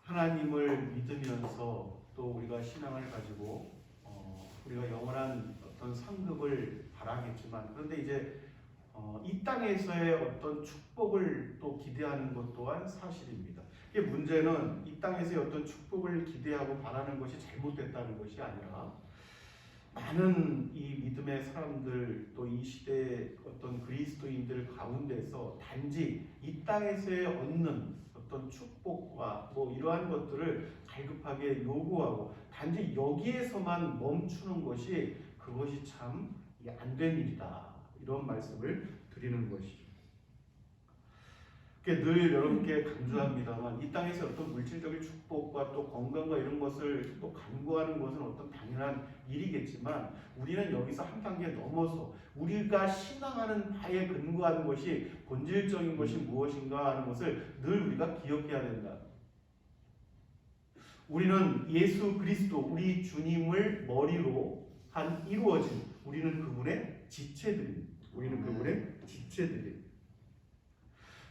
하나님을 믿으면서 또 우리가 신앙을 가지고 우리가 영원한 어떤 상급을 바라겠지만, 그런데 이제 이 땅에서의 어떤 축복을 또 기대하는 것 또한 사실입니다. 이게 문제는 이 땅에서의 어떤 축복을 기대하고 바라는 것이 잘못됐다는 것이 아니라, 많은 이 믿음의 사람들 또 이 시대의 어떤 그리스도인들 가운데서 단지 이 땅에서의 얻는 어떤 축복과 뭐 이러한 것들을 갈급하게 요구하고 단지 여기에서만 멈추는 것이, 그것이 참 안 된 일이다, 이런 말씀을 드리는 것이죠. 늘 여러분께 강조합니다만, 이 땅에서 어떤 물질적인 축복과 또 건강과 이런 것을 또 간구하는 것은 어떤 당연한 일이겠지만, 우리는 여기서 한 단계 넘어서 우리가 신앙하는 바에 근거하는 것이 본질적인 것이 무엇인가 하는 것을 늘 우리가 기억해야 된다. 우리는 예수 그리스도 우리 주님을 머리로 한 이루어진, 우리는 그분의 지체들입니다. 우리는 그분의 지체들입니다.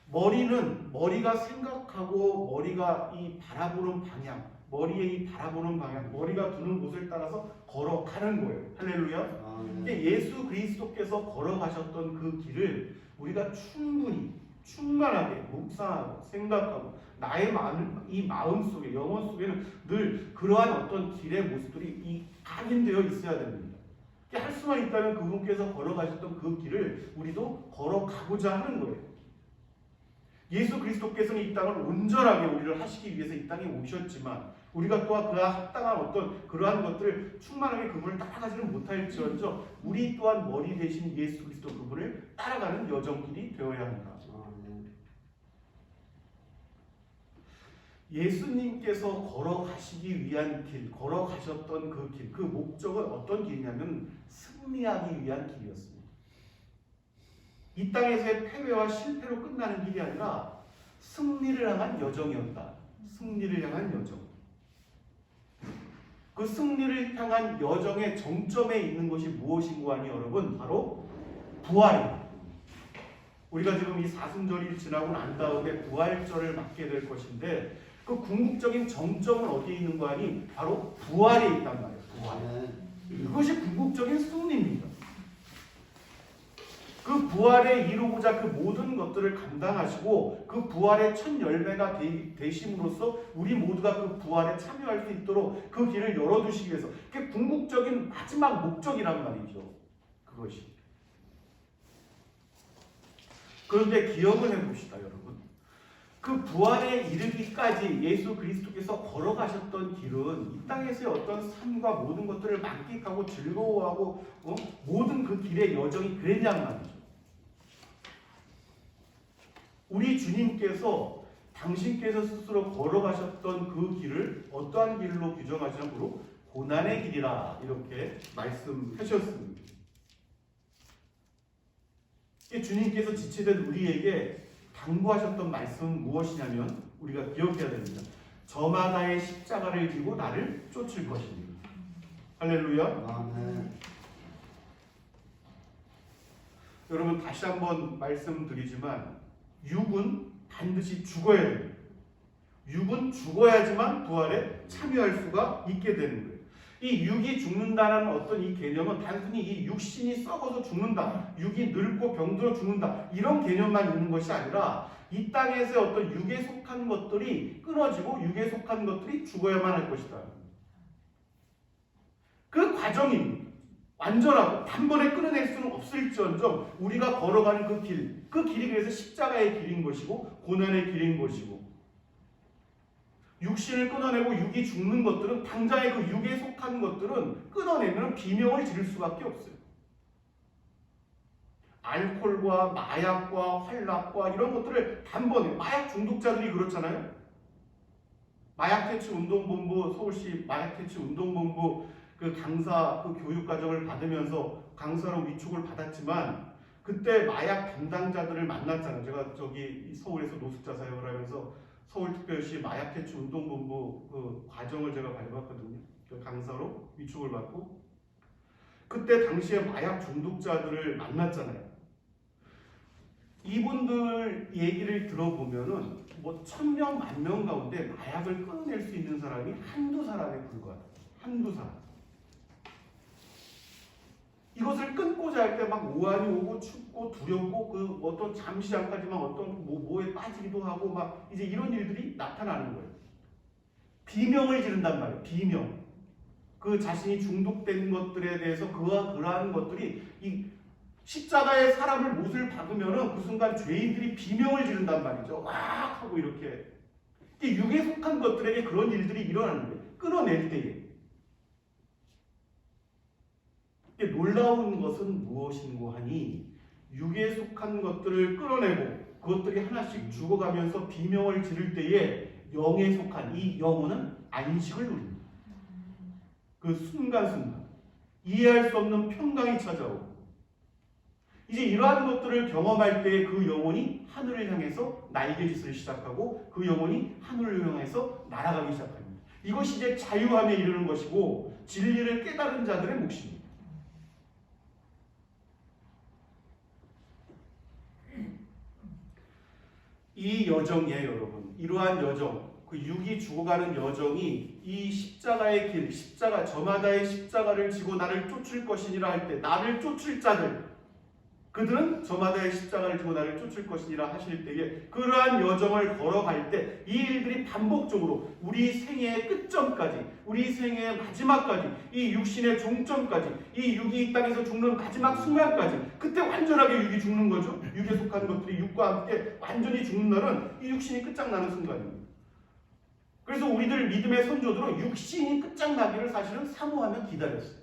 머리는 머리가 생각하고 머리가 이 바라보는 방향, 머리의 이 바라보는 방향, 머리가 두는 곳을 따라서 걸어가는 거예요. 할렐루야. 예수 그리스도께서 걸어가셨던 그 길을 우리가 충분히 충만하게 묵상하고 생각하고, 나의 이 마음 속에, 영혼 속에는 늘 그러한 어떤 길의 모습들이 각인되어 있어야 됩니다. 할 수만 있다면 그분께서 걸어가셨던 그 길을 우리도 걸어가고자 하는 거예요. 예수 그리스도께서는 이 땅을 온전하게 우리를 하시기 위해서 이 땅에 오셨지만, 우리가 또한 그와 합당한 어떤 그러한 것들을 충만하게 그분을 따라가지는 못할지언정 우리 또한 머리 대신 예수 그리스도 그분을 따라가는 여정길이 되어야 한다. 예수님께서 걸어가시기 위한 길, 걸어가셨던 그 길, 그 목적은 어떤 길이냐면 승리하기 위한 길이었습니다. 이 땅에서의 패배와 실패로 끝나는 길이 아니라 승리를 향한 여정이었다. 승리를 향한 여정. 그 승리를 향한 여정의 정점에 있는 것이 무엇인고 하니 여러분, 바로 부활입니다. 우리가 지금 이 사순절이 지나고 난 다음에 부활절을 맞게 될 것인데, 그 궁극적인 정점은 어디에 있는 거 아니? 바로 부활에 있단 말이에요. 부활. 그것이 궁극적인 승리입니다. 그 부활에 이루고자 그 모든 것들을 감당하시고 그 부활의 첫 열매가 되심으로써 우리 모두가 그 부활에 참여할 수 있도록 그 길을 열어두시기 위해서, 그게 궁극적인 마지막 목적이란 말이죠. 그것이. 그런데 기억을 해봅시다, 여러분. 그 부활에 이르기까지 예수 그리스도께서 걸어가셨던 길은 이 땅에서의 어떤 삶과 모든 것들을 만끽하고 즐거워하고 모든 그 길의 여정이 그랬냔 말이죠. 우리 주님께서 당신께서 스스로 걸어가셨던 그 길을 어떠한 길로 규정하시냐면 바로 고난의 길이라 이렇게 말씀하셨습니다. 주님께서 지체된 우리에게 당부하셨던 말씀은 무엇이냐면 우리가 기억해야 됩니다. 저마다의 십자가를 지고 나를 쫓을 것입니다. 할렐루야. 아멘. 여러분, 다시 한번 말씀드리지만 육은 반드시 죽어야 됩니다. 육은 죽어야지만 부활에 참여할 수가 있게 되는 거예요. 이 육이 죽는다는 어떤 이 개념은 단순히 이 육신이 썩어서 죽는다, 육이 늙고 병들어 죽는다, 이런 개념만 있는 것이 아니라 이 땅에서의 어떤 육에 속한 것들이 끊어지고 육에 속한 것들이 죽어야만 할 것이다. 그 과정입니다. 완전하고 단번에 끊어낼 수는 없을지언정 우리가 걸어가는 그 길이 그래서 십자가의 길인 것이고 고난의 길인 것이고, 육신을 끊어내고 육이 죽는 것들은, 당장의 그 육에 속한 것들은 끊어내면 비명을 지를 수밖에 없어요. 알코올과 마약과 활락과 이런 것들을 단번에, 마약 중독자들이 그렇잖아요. 마약퇴치운동본부, 서울시 마약퇴치운동본부 그 강사 그 교육과정을 받으면서 강사로 위촉을 받았지만, 그때 마약 담당자들을 만났잖아요. 제가 저기 서울에서 노숙자 사역을 하면서 서울특별시 마약퇴치운동본부 그 과정을 제가 밟았거든요. 그 강사로 위촉을 받고 그때 당시에 마약 중독자들을 만났잖아요. 이분들 얘기를 들어보면은 뭐 1000명, 10,000명 가운데 마약을 끊어낼 수 있는 사람이 한두 사람에 불과해요. 한두 사람. 이것을 끊고자 할 때 막 오한이 오고 춥고 두렵고 그 어떤 잠시 잠깐지만 어떤 뭐에 빠지기도 하고 막 이제 이런 일들이 나타나는 거예요. 비명을 지른단 말이에요. 비명. 그 자신이 중독된 것들에 대해서 그러한 것들이 이 십자가에 사람을 못을 박으면은 그 순간 죄인들이 비명을 지른단 말이죠. 와 하고 이렇게. 육에 속한 것들에게 그런 일들이 일어나는 거예요. 끊어낼 때에. 놀라운 것은 무엇인고 하니 육에 속한 것들을 끌어내고 그것들이 하나씩 죽어가면서 비명을 지를 때에 영에 속한 이 영혼은 안식을 누립니다. 그 순간순간 이해할 수 없는 평강이 찾아오고 이제 이러한 것들을 경험할 때에 그 영혼이 하늘을 향해서 날개짓을 시작하고 그 영혼이 하늘을 향해서 날아가기 시작합니다. 이것이 이제 자유함에 이르는 것이고 진리를 깨달은 자들의 몫입니다. 이 여정이에요, 여러분. 이러한 여정, 그 육이 죽어가는 여정이 이 십자가의 길, 십자가, 저마다의 십자가를 지고 나를 쫓을 것이니라 할 때 나를 쫓을 자들, 그들은 저마다의 십자가를 지고 나를 쫓을 것이니라 하실 때에 그러한 여정을 걸어갈 때 이 일들이 반복적으로 우리 생애의 끝점까지, 우리 생애의 마지막까지, 이 육신의 종점까지, 이 육이 이 땅에서 죽는 마지막 순간까지, 그때 완전하게 육이 죽는 거죠. 육에 속한 것들이 육과 함께 완전히 죽는 날은 이 육신이 끝장나는 순간입니다. 그래서 우리들 믿음의 선조들은 육신이 끝장나기를 사실은 사모하며 기다렸어요.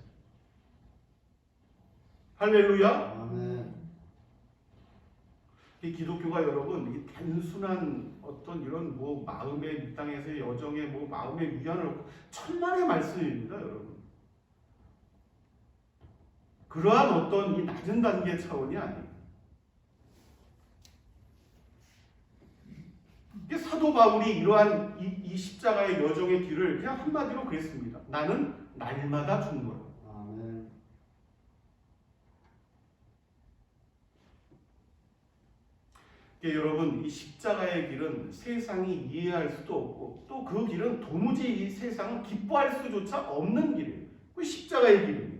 할렐루야. 아멘. 이 기독교가 여러분 이 단순한 어떤 이런 뭐 마음의 이 땅에서의 여정에 뭐 마음의 위안을 얻고 천만의 말씀입니다, 여러분. 그러한 어떤 이 낮은 단계 차원이 아닙니다. 사도 바울이 이러한 이 십자가의 여정의 길을 그냥 한마디로 그랬습니다. 나는 날마다 죽노라. 아멘. 여러분 이 십자가의 길은 세상이 이해할 수도 없고 또 그 길은 도무지 이 세상은 기뻐할 수조차 없는 길이에요. 그 십자가의 길입니다.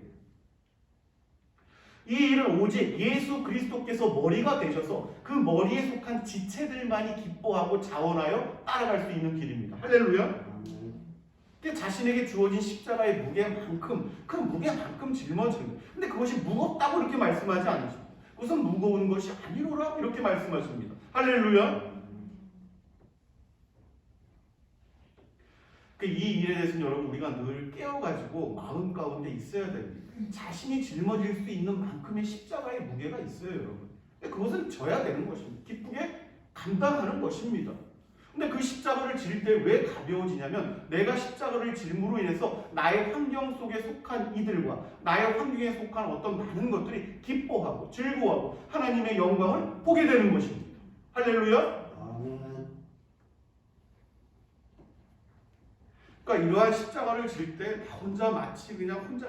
이 일은 오직 예수 그리스도께서 머리가 되셔서 그 머리에 속한 지체들만이 기뻐하고 자원하여 따라갈 수 있는 길입니다. 할렐루야. 아멘. 자신에게 주어진 십자가의 무게만큼 그 무게만큼 짊어지는 거예요. 근데 그것이 무겁다고 이렇게 말씀하지 않으십니다. 그것은 무거운 것이 아니로라 이렇게 말씀하십니다. 할렐루야. 이 일에 대해서는 여러분 우리가 늘 깨어가지고 마음 가운데 있어야 됩니다. 자신이 짊어질 수 있는 만큼의 십자가의 무게가 있어요, 여러분. 그것은 져야 되는 것입니다. 기쁘게 감당하는 것입니다. 근데 그 십자가를 질 때 왜 가벼워지냐면 내가 십자가를 질므로 인해서 나의 환경 속에 속한 이들과 나의 환경에 속한 어떤 많은 것들이 기뻐하고 즐거워하고 하나님의 영광을 보게 되는 것입니다. 할렐루야. 아멘. 그러니까 이러한 십자가를 질 때 나 혼자 마치 그냥 혼자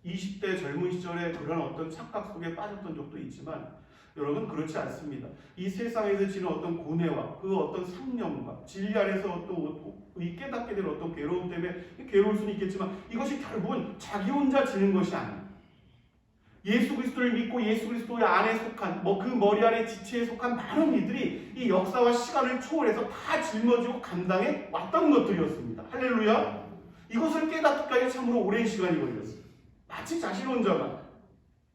20대 젊은 시절에 그런 어떤 착각 속에 빠졌던 적도 있지만 여러분 그렇지 않습니다. 이 세상에서 지는 어떤 고뇌와 그 어떤 상념과 진리 안에서 어떤 깨닫게 될 어떤 괴로움 때문에 괴로울 수는 있겠지만 이것이 결국은 자기 혼자 지는 것이 아닙니다. 예수 그리스도를 믿고 예수 그리스도의 안에 속한 그 머리 안에 지체에 속한 많은 이들이 이 역사와 시간을 초월해서 다 짊어지고 감당해 왔던 것들이었습니다. 할렐루야. 이것을 깨닫기까지 참으로 오랜 시간이 걸렸어요. 마치 자신 혼자만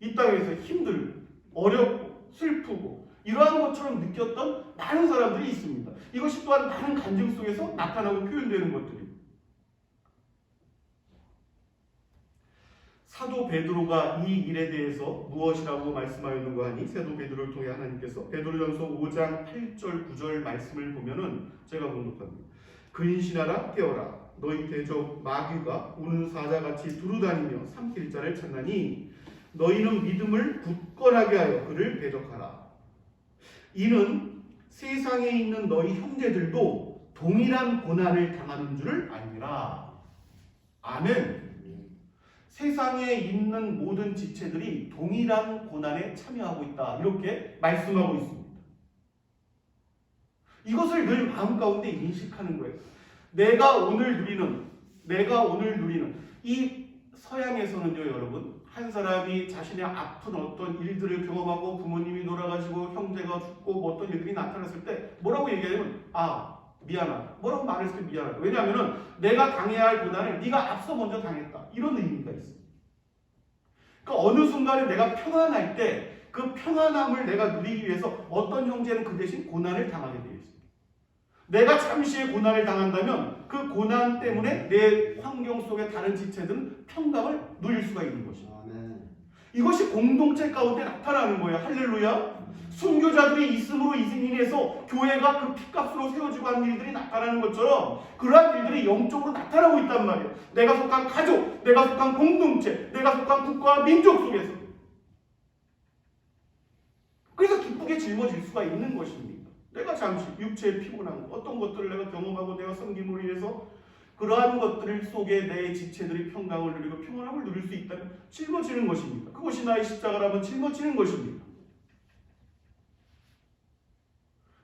이 땅에서 힘들고 어렵고 슬프고 이러한 것처럼 느꼈던 많은 사람들이 있습니다. 이것이 또한 많은 간증 속에서 나타나고 표현되는 것들입니다. 사도 베드로가 이 일에 대해서 무엇이라고 말씀하였는가 하니 사도 베드로를 통해 하나님께서 베드로전서 5장 8절 9절 말씀을 보면은 제가 공독합니다. 근신하라 깨어라 너희 대적 마귀가 우는 사자같이 두루다니며 삼킬 자를 찾나니 너희는 믿음을 굳건하게 하여 그를 대적하라. 이는 세상에 있는 너희 형제들도 동일한 고난을 당하는 줄을 아니라. 아멘. 세상에 있는 모든 지체들이 동일한 고난에 참여하고 있다. 이렇게 말씀하고 있습니다. 이것을 늘 마음 가운데 인식하는 거예요. 내가 오늘 누리는 이 서양에서는요, 여러분, 한 사람이 자신의 아픈 어떤 일들을 경험하고 부모님이 돌아가시고 형제가 죽고 뭐 어떤 일들이 나타났을 때 뭐라고 얘기하냐면 미안하다. 뭐라고 말했을 때 미안하다. 왜냐하면 내가 당해야 할 고난을 네가 앞서 먼저 당했다. 이런 의미가 있어요. 그러니까 어느 순간에 내가 평안할 때 그 평안함을 내가 누리기 위해서 어떤 형제는 그 대신 고난을 당하게 되어 있어요. 내가 잠시의 고난을 당한다면 그 고난 때문에 내 환경 속의 다른 지체들은 평강을 누릴 수가 있는 것이에요. 이것이 공동체 가운데 나타나는 거예요. 할렐루야. 순교자들이 있음으로 인해서 교회가 그 피값으로 세워지고 하는 일들이 나타나는 것처럼 그러한 일들이 영적으로 나타나고 있단 말이에요. 내가 속한 가족, 내가 속한 공동체, 내가 속한 국가와 민족 속에서. 그래서 기쁘게 짊어질 수가 있는 것입니다. 내가 잠시 육체의 피곤한 어떤 것들을 내가 경험하고 내가 섬김으로 인해서 그러한 것들 속에 내 지체들이 평강을 누리고 평안함을 누릴 수 있다면 짊어지는 것입니다. 그것이 나의 십자가라면 짊어지는 것입니다.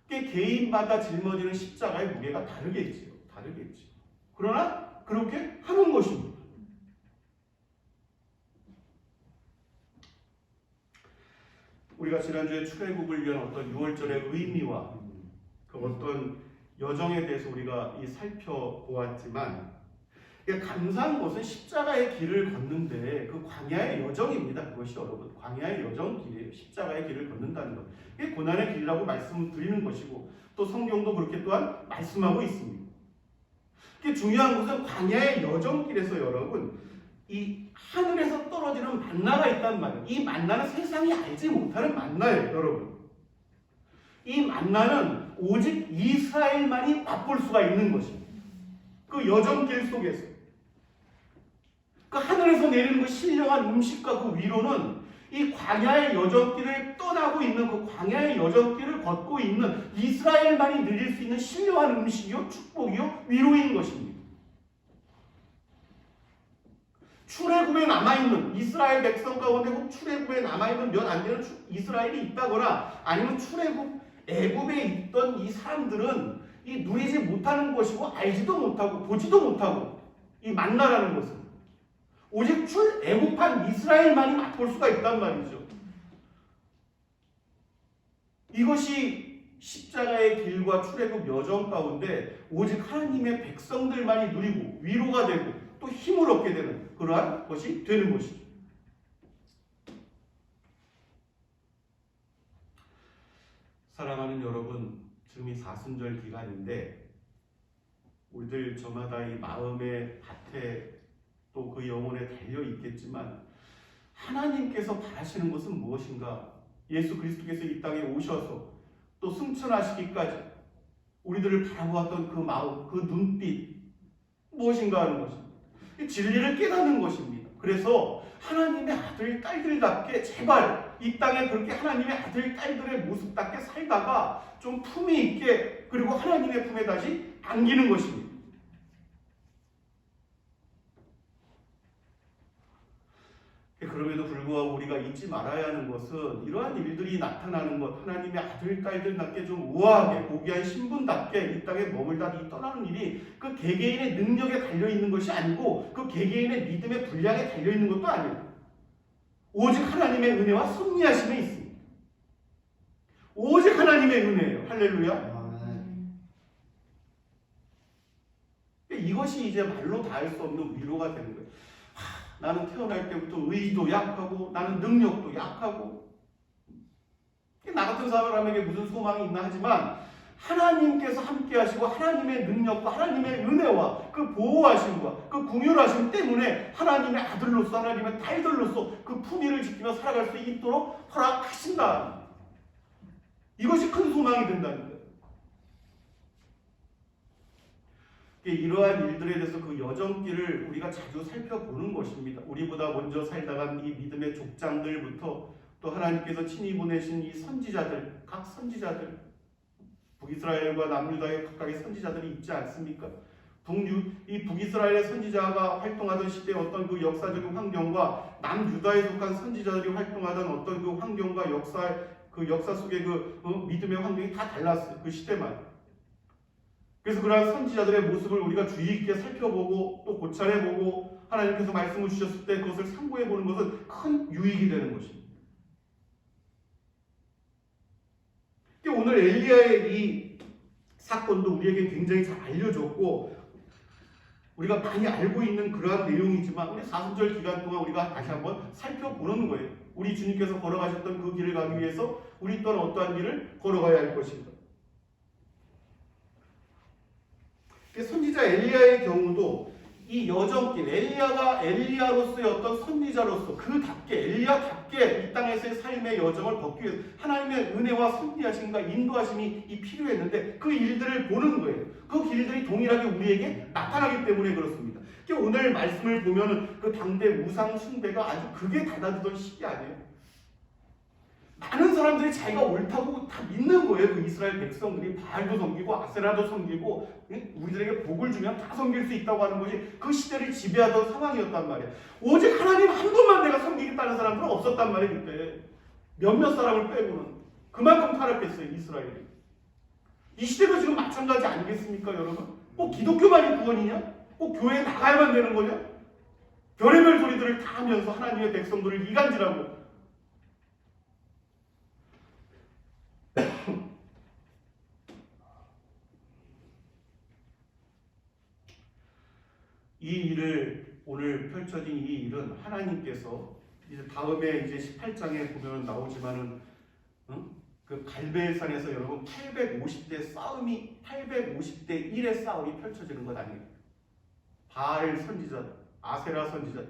개인마다 짊어지는 십자가의 무게가 다르겠지요. 그러나 그렇게 하는 것입니다. 우리가 지난주에 출애굽을 위한 어떤 6월절의 의미와 그 어떤 여정에 대해서 우리가 살펴보았지만 감사한 것은 십자가의 길을 걷는데 그 광야의 여정입니다. 그것이 여러분 광야의 여정길이에요. 십자가의 길을 걷는다는 것. 이게 고난의 길이라고 말씀드리는 것이고 또 성경도 그렇게 또한 말씀하고 있습니다. 이게 중요한 것은 광야의 여정길에서 여러분 이 하늘에서 떨어지는 만나가 있단 말이에요. 이 만나는 세상이 알지 못하는 만나예요, 여러분. 이 만나는 오직 이스라엘만이 맛볼 수가 있는 것입니다. 그 여정길 속에서 그 하늘에서 내리는 그 신령한 음식과 그 위로는 이 광야의 여정길을 떠나고 있는 그 광야의 여정길을 걷고 있는 이스라엘만이 누릴 수 있는 신령한 음식이요, 축복이요, 위로인 것입니다. 출애굽에 남아있는 이스라엘 백성 가운데 혹 출애굽에 남아있는 몇 안 되는 이스라엘이 있다거나 아니면 출애굽 애굽에 있던 이 사람들은 이 누리지 못하는 것이고 알지도 못하고 보지도 못하고 이 만나라는 것은 오직 출애굽한 이스라엘만이 맛볼 수가 있단 말이죠. 이것이 십자가의 길과 출애굽 여정 가운데 오직 하나님의 백성들만이 누리고 위로가 되고 또 힘을 얻게 되는 그러한 것이 되는 것이죠. 사랑하는 여러분, 지금 이 사순절 기간인데 우리들 저마다 이 마음의 밭에 또 그 영혼에 달려 있겠지만 하나님께서 바라시는 것은 무엇인가? 예수 그리스도께서 이 땅에 오셔서 또 승천하시기까지 우리들을 바라보았던 그 마음, 그 눈빛 무엇인가 하는 것입니다. 진리를 깨닫는 것입니다. 그래서 하나님의 아들, 딸들답게 제발 이 땅에 그렇게 하나님의 아들, 딸들의 모습답게 살다가 좀 품위 있게 그리고 하나님의 품에 다시 안기는 것입니다. 그럼에도 불구하고 우리가 잊지 말아야 하는 것은 이러한 일들이 나타나는 것, 하나님의 아들, 딸들답게 좀 우아하게 고귀한 신분답게 이 땅에 머물다 떠나는 일이 그 개개인의 능력에 달려있는 것이 아니고 그 개개인의 믿음의 분량에 달려있는 것도 아니에요. 오직 하나님의 은혜와 섭리하심에 있습니다. 오직 하나님의 은혜예요. 할렐루야. 이것이 이제 말로 닿을 수 없는 위로가 되는 거예요. 나는 태어날 때부터 의지도 약하고 나는 능력도 약하고 나 같은 사람에게 무슨 소망이 있나 하지만 하나님께서 함께 하시고 하나님의 능력과 하나님의 은혜와 그 보호하심과 그 궁휼하심 때문에 하나님의 아들로서 하나님의 딸들로서 그 품위를 지키며 살아갈 수 있도록 허락하신다. 이것이 큰 소망이 된다는 거예요. 이러한 일들에 대해서 그 여정길을 우리가 자주 살펴보는 것입니다. 우리보다 먼저 살다간 이 믿음의 족장들부터 또 하나님께서 친히 보내신 이 선지자들, 각 선지자들, 북이스라엘과 남유다의 각각의 선지자들이 있지 않습니까? 이 북이스라엘의 선지자가 활동하던 시대의 어떤 그 역사적인 환경과 남유다에 속한 선지자들이 활동하던 어떤 그 환경과 역사 속의 그 믿음의 환경이 다 달랐어요. 그 시대만. 그래서 그러한 선지자들의 모습을 우리가 주의 깊게 살펴보고 또 고찰해보고 하나님께서 말씀을 주셨을 때 그것을 참고해보는 것은 큰 유익이 되는 것입니다. 오늘 엘리야의 이 사건도 우리에게 굉장히 잘 알려졌고 우리가 많이 알고 있는 그러한 내용이지만 우리 사순절 기간 동안 우리가 다시 한번 살펴보는 거예요. 우리 주님께서 걸어가셨던 그 길을 가기 위해서 우리 또한 어떠한 길을 걸어가야 할 것인가. 선지자 엘리야의 경우도 이 여정길, 엘리야가 엘리야로서의 어떤 선지자로서 그답게 엘리야답게 이 땅에서의 삶의 여정을 걷기 위해서 하나님의 은혜와 섭리하심과 인도하심이 필요했는데 그 일들을 보는 거예요. 그 길들이 동일하게 우리에게 나타나기 때문에 그렇습니다. 오늘 말씀을 보면 그 당대 우상 숭배가 아주 극에 다다르던 시기 아니에요. 많은 사람들이 자기가 옳다고 다 믿는 거예요. 그 이스라엘 백성들이 바알도 섬기고 아세라도 섬기고 우리들에게 복을 주면 다 섬길 수 있다고 하는 것이 그 시대를 지배하던 상황이었단 말이에요. 오직 하나님 한 분만 내가 섬기겠다는 사람들은 없었단 말이에요. 그때 몇몇 사람을 빼고는 그만큼 타락했어요. 이스라엘이. 이 시대도 지금 마찬가지 아니겠습니까 여러분? 꼭 기독교만이 구원이냐? 꼭 교회에 나가야만 되는 거냐? 별의별 소리들을 다 하면서 하나님의 백성들을 이간질하고 이 일을 오늘 펼쳐진 이 일은 하나님께서 이제 다음에 이제 18장에 보면 나오지만은 그 갈멜산에서 여러분 850대 싸움이 850대 1의 싸움이 펼쳐지는 것 아니에요. 바알 선지자, 아세라 선지자,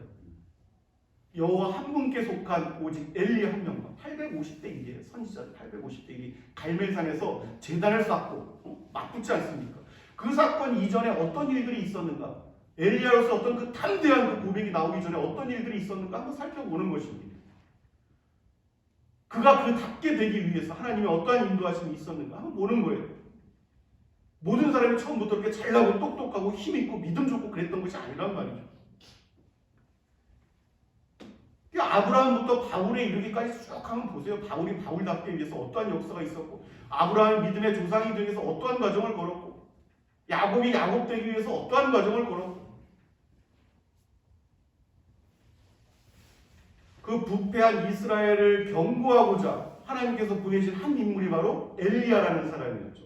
여호와 한 분께 속한 오직 엘리 한 명만 850대 1이에요. 선지자 850대 1이 갈멜산에서 제단을 쌓고 맞붙지 않습니까? 그 사건 이전에 어떤 일들이 있었는가? 엘리야로서 어떤 그 담대한 그 고백이 나오기 전에 어떤 일들이 있었는가 한번 살펴보는 것입니다. 그가 그답게 되기 위해서 하나님의 어떠한 인도하심이 있었는가 한번 보는 거예요. 모든 사람이 처음부터 그렇게 잘나고 똑똑하고 힘있고 믿음 좋고 그랬던 것이 아니란 말이죠. 아브라함부터 바울에 이르기까지 쭉 한번 보세요. 바울이 바울답게 위해서 어떠한 역사가 있었고 아브라함이 믿음의 조상이 되기 위해서 어떠한 과정을 걸었고 야곱이 야곱 되기 위해서 어떠한 과정을 걸었고 그 부패한 이스라엘을 경고하고자 하나님께서 보내신 한 인물이 바로 엘리야라는 사람이었죠.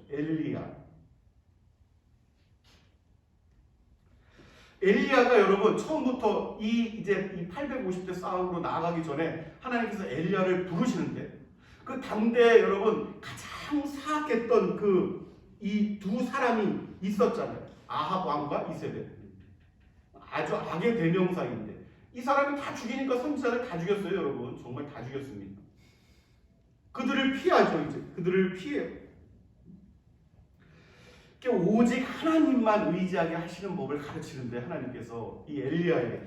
엘리야가 여러분 처음부터 이 850대 싸움으로 나아가기 전에 하나님께서 엘리야를 부르시는데 그 당대에 여러분 가장 사악했던 그 이 두 사람이 있었잖아요. 아합 왕과 이세벨. 아주 악의 대명사인데 이 사람이 다 죽이니까 선지자들 다 죽였어요. 여러분 정말 다 죽였습니다. 그들을 피하죠. 이제 그들을 피해요. 오직 하나님만 의지하게 하시는 법을 가르치는데 하나님께서 이 엘리야에게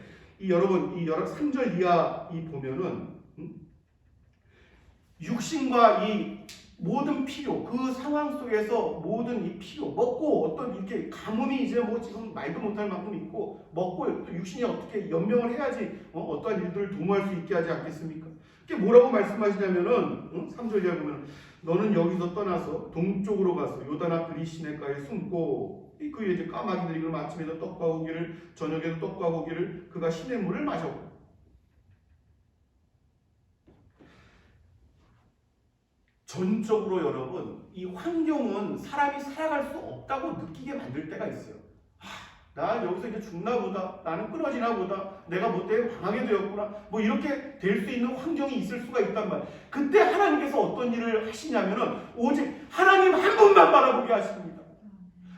여러분 이 3절 이하 보면은 육신과 이 모든 필요 그 상황 속에서 모든 이 필요 먹고 어떤 이렇게 가뭄이 이제 지금 말도 못할 만큼 있고 먹고 육신이 어떻게 연명을 해야지 어떠한 일들을 도모할 수 있게 하지 않겠습니까? 이게 뭐라고 말씀하시냐면은 3절 이하 보면 너는 여기서 떠나서 동쪽으로 가서 요단 앞 그리 시내가에 숨고 그 이제 까마귀들이 그럼 아침에도 떡과 고기를 저녁에도 떡과 고기를 그가 시냇물을 마셨고 전적으로 여러분 이 환경은 사람이 살아갈 수 없다고 느끼게 만들 때가 있어요. 나 여기서 이제 죽나 보다. 나는 끊어지나 보다. 내가 뭐 때문에 망하게 되었구나. 이렇게 될 수 있는 환경이 있을 수가 있단 말이에요. 그때 하나님께서 어떤 일을 하시냐면은 오직 하나님 한 분만 바라보게 하십니다.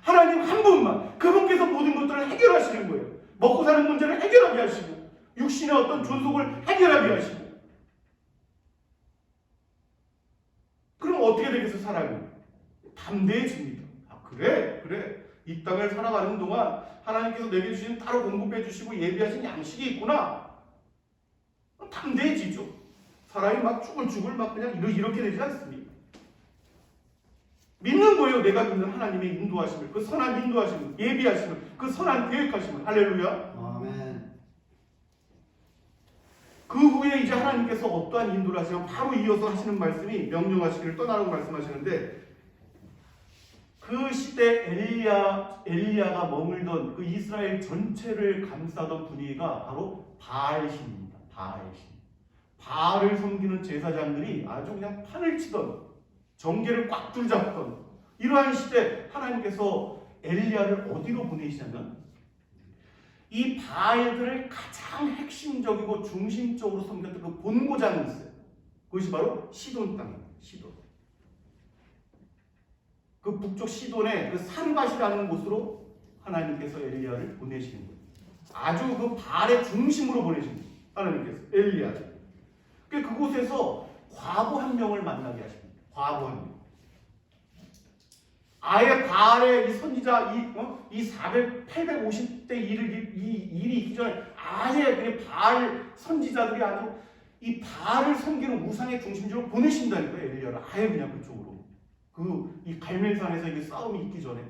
하나님 한 분만. 그분께서 모든 것들을 해결하시는 거예요. 먹고 사는 문제를 해결하게 하시고 육신의 어떤 존속을 해결하게 하시고 그럼 어떻게 되겠어 사람이? 담대해집니다. 그래. 이 땅을 살아가는 동안 하나님께서 내게 주신 따로 공급해 주시고 예비하신 양식이 있구나. 담대해지죠. 사람이 막 죽을 막 그냥 이렇게 되지 않습니다. 믿는 거예요. 내가 믿는 하나님의 인도하심을, 그 선한 인도하심을, 예비하심을, 그 선한 계획하심을. 할렐루야. 아멘. 그 후에 이제 하나님께서 어떠한 인도를 하시면 바로 이어서 하시는 말씀이 명령하시기를 떠나라고 말씀하시는데 그 시대 엘리야가 머물던 그 이스라엘 전체를 감싸던 분위기가 바로 바알신입니다. 바알신. 바알을 섬기는 제사장들이 아주 그냥 판을 치던, 정계를 꽉 둘잡던 이러한 시대 하나님께서 엘리야를 어디로 보내시냐면 이 바알들을 가장 핵심적이고 중심적으로 섬겼던 그 본고장이 있어요. 그것이 바로 시돈 땅입니다. 시돈. 그 북쪽 시돈의 그 사르밧이라는 곳으로 하나님께서 엘리야를 보내시는 거예요. 아주 그 바알의 중심으로 보내신 거예요. 하나님께서 엘리야를. 그곳에서 과부 한 명을 만나게 하십니다. 과부 한 명. 아예 바알의 이 선지자 이 850대 일이 있기 전에 아예 그냥 바알 선지자들이 아주 이 바알을 섬기는 우상의 중심지로 보내신다니까요. 엘리야를 아예 그냥 그쪽으로. 이 갈멜산에서 이게 싸움이 있기 전에.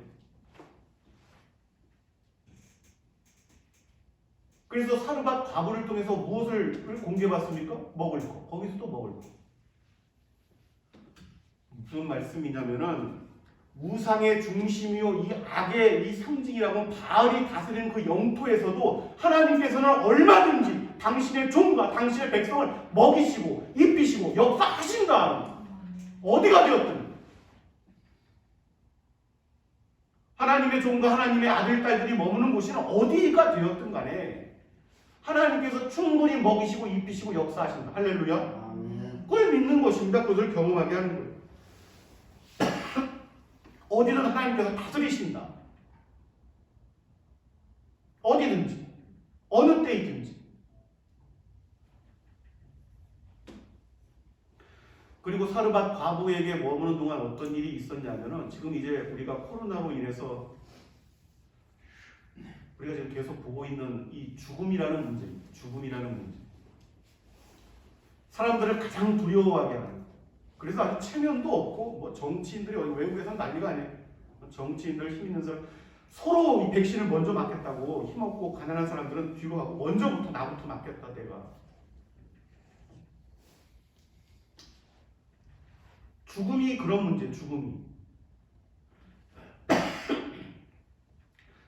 그래서 사르밧 과부를 통해서 무엇을 공개받습니까? 먹을 거. 거기서 또 먹을 거. 무슨 말씀이냐면은 우상의 중심이요 이 악의 이 상징이라고 바알이 다스리는 그 영토에서도 하나님께서는 얼마든지 당신의 종과 당신의 백성을 먹이시고 입히시고 역사하신다. 어디가 되었든 하나님의 종과 하나님의 아들, 딸들이 머무는 곳이는 어디가 되었든 간에 하나님께서 충분히 먹이시고 입히시고 역사하신다. 할렐루야. 그걸 믿는 것입니다. 그것을 경험하게 하는 거예요. 어디든 하나님께서 다스리신다. 어디든지 어느 때이든지. 그리고 사르밧 과부에게 머무는 동안 어떤 일이 있었냐면은 지금 이제 우리가 코로나로 인해서 우리가 지금 계속 보고 있는 이 죽음이라는 문제입니다. 죽음이라는 문제. 사람들을 가장 두려워하게 하는. 그래서 아주 체면도 없고 뭐 정치인들이 외국에서는 난리가 아니에요. 정치인들 힘 있는 사람 서로 이 백신을 먼저 맞겠다고 힘없고 가난한 사람들은 뒤로 하고 먼저부터 나부터 맞겠다 내가. 죽음이 그런 문제. 죽음이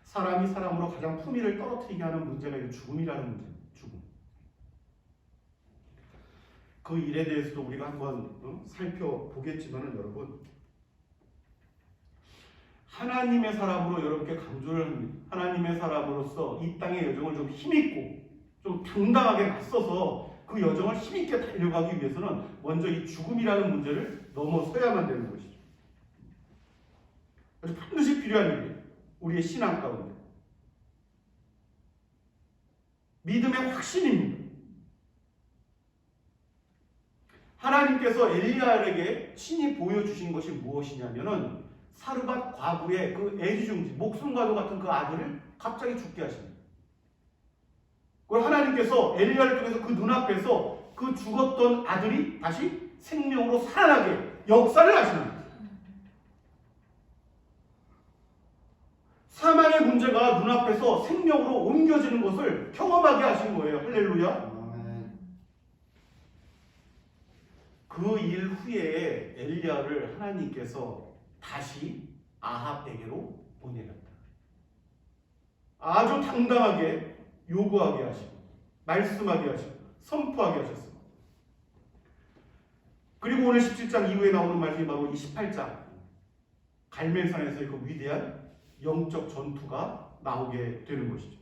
사람이 사람으로 가장 품위를 떨어뜨리게 하는 문제가 이 죽음이라는 문제입니다. 죽음. 그 일에 대해서도 우리가 한번 살펴보겠지만은 여러분 하나님의 사람으로 여러분께 강조를 합니다. 하나님의 사람으로서 이 땅의 여정을 좀 힘있고 좀 당당하게 맞서서 그 여정을 힘있게 달려가기 위해서는 먼저 이 죽음이라는 문제를 넘어서야만 되는 것이죠. 그래서 반드시 필요한 일이에요. 우리의 신앙 가운데. 믿음의 확신입니다. 하나님께서 엘리야에게 친히 보여주신 것이 무엇이냐면은 사르밧 과부의 그 애지중지, 목숨과도 같은 그 아들을 갑자기 죽게 하십니다. 그걸 하나님께서 엘리야를 통해서 그 눈앞에서 그 죽었던 아들이 다시 생명으로 살아나게 역사를 하시는 거예요. 사망의 문제가 눈앞에서 생명으로 옮겨지는 것을 경험하게 하신 거예요. 할렐루야. 그 일 후에 엘리야를 하나님께서 다시 아합에게로 보내렸다. 아주 당당하게 요구하게 하시고 말씀하게 하시고 선포하게 하셨습니다. 그리고 오늘 17장 이후에 나오는 말씀이 바로 28장 갈멜산에서의 그 위대한 영적 전투가 나오게 되는 것이죠.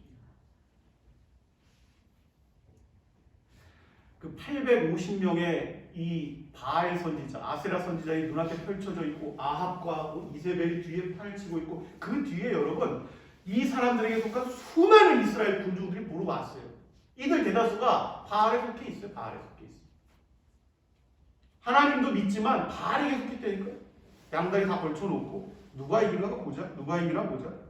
그 850명의 이 바알 선지자, 아세라 선지자의 눈앞에 펼쳐져 있고 아합과 이세벨이 뒤에 팔을 치고 있고 그 뒤에 여러분 이 사람들에게 속한 수많은 이스라엘 군중들이 보러 왔어요. 이들 대다수가 바알에 속해 있어요. 바알에 속해 있어요. 하나님도 믿지만 바알에게 속해 있다니까요. 양다리 다 걸쳐놓고 누가 이기나 보자. 누가 이기나 보자.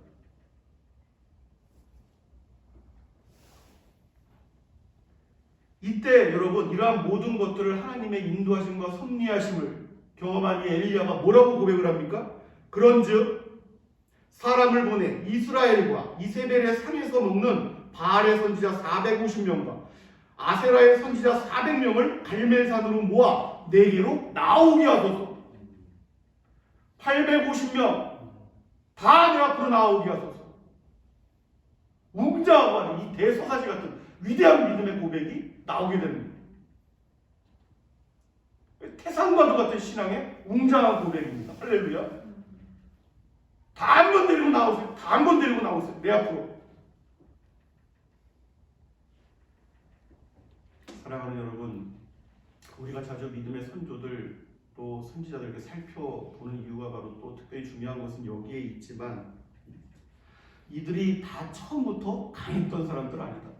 이때 여러분 이러한 모든 것들을 하나님의 인도하심과 섭리하심을 경험한 이 엘리야가 뭐라고 고백을 합니까? 그런즉 사람을 보내 이스라엘과 이세벨의 산에서 먹는 바알의 선지자 450명과 아세라의 선지자 400명을 갈멜산으로 모아 내게로 나오게 하소서. 850명 다 내 앞으로 나오게 하소서. 웅장하고 하는 이 대소사지 같은 위대한 믿음의 고백이 나오게 되는 거예요. 태산과도 같은 신앙의 웅장한 고백입니다. 할렐루야. 다 한 번 데리고 나오세요. 다 한 번 데리고 나오세요. 내 앞으로. 사랑하는 여러분, 우리가 자주 믿음의 선조들 또 선지자들에게 살펴보는 이유가 바로 또 특별히 중요한 것은 여기에 있지만, 이들이 다 처음부터 강했던 사람들 아니다.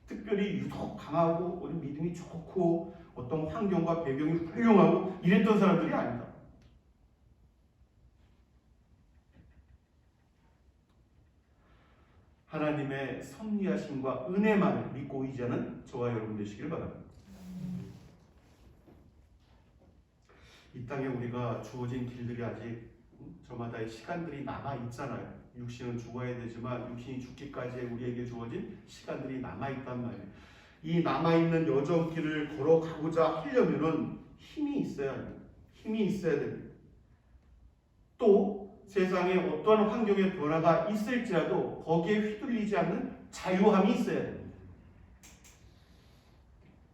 특별히 유독 강하고 우리 믿음이 좋고 어떤 환경과 배경이 훌륭하고 이랬던 사람들이 아니다. 하나님의 섭리하심과 은혜만을 믿고 의지하는 저와 여러분 되시길 바랍니다. 이 땅에 우리가 주어진 길들이 아직 저마다의 시간들이 남아있잖아요. 육신은 죽어야 되지만 육신이 죽기까지 우리에게 주어진 시간들이 남아있단 말이에요. 이 남아있는 여정길을 걸어가고자 하려면은 힘이 있어야 합니다. 힘이 있어야 됩니다. 또 세상에 어떠한 환경의 변화가 있을지라도 거기에 휘둘리지 않는 자유함이 있어야 됩니다.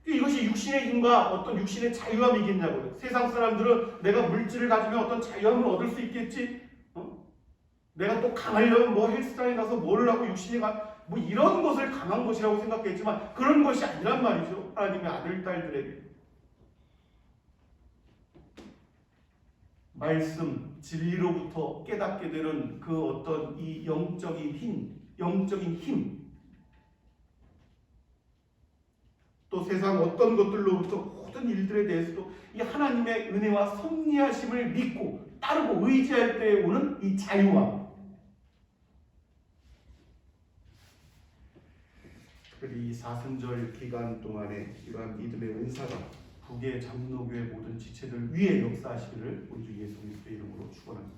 이것이 육신의 힘과 어떤 육신의 자유함이겠냐고요. 세상 사람들은 내가 물질을 가지면 어떤 자유함을 얻을 수 있겠지. 내가 또 강하려면 뭐 헬스장에 가서 뭐를 하고 육신이 뭐 이런 것을 강한 것이라고 생각했지만 그런 것이 아니란 말이죠. 하나님의 아들, 딸들에게. 말씀, 진리로부터 깨닫게 되는 그 어떤 이 영적인 힘, 또 세상 어떤 것들로부터 모든 일들에 대해서도 이 하나님의 은혜와 섭리하심을 믿고 따르고 의지할 때에 오는 이 자유함. 특별히 이 사순절 기간 동안에 이러한 믿음의 은사가 북의 장로교회 모든 지체들 위에 역사하시기를 우리 주 예수 그리스도의 이름으로 축원합니다.